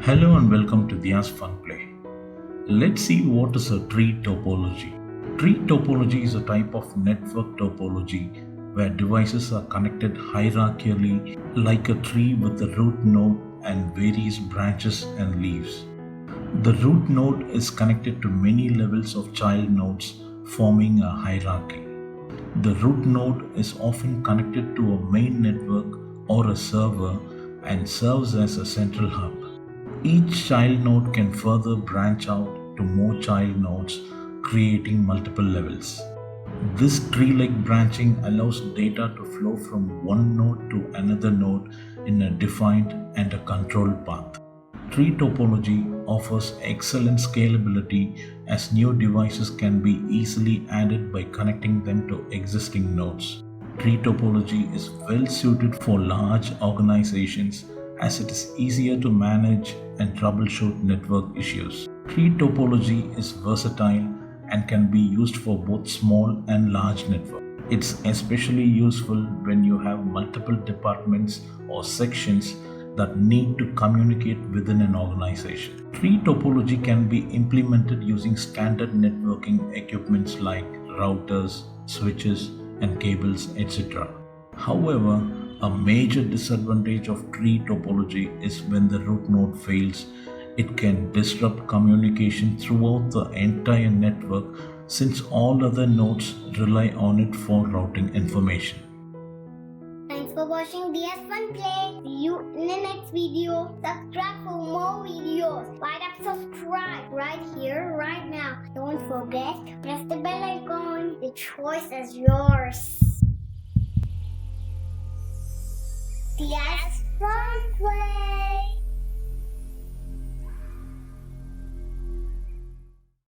Hello and welcome to Dia's Funplay. Let's see what is a tree topology. Tree topology is a type of network topology where devices are connected hierarchically like a tree with a root node and various branches and leaves. The root node is connected to many levels of child nodes, forming a hierarchy. The root node is often connected to a main network or a server and serves as a central hub. Each child node can further branch out to more child nodes, creating multiple levels. This tree-like branching allows data to flow from one node to another node in a defined and a controlled path. Tree topology offers excellent scalability as new devices can be easily added by connecting them to existing nodes. Tree topology is well suited for large organizations as it is easier to manage and troubleshoot network issues. Tree topology is versatile and can be used for both small and large networks. It's especially useful when you have multiple departments or sections that need to communicate within an organization. Tree topology can be implemented using standard networking equipments like routers, switches, and cables, etc. However, a major disadvantage of tree topology is when the root node fails. It can disrupt communication throughout the entire network since all other nodes rely on it for routing information. Thanks for watching DS Funplay. See you in the next video. Subscribe for more videos. Right up, subscribe right here, right now. Don't forget, press the bell icon. The choice is yours. DS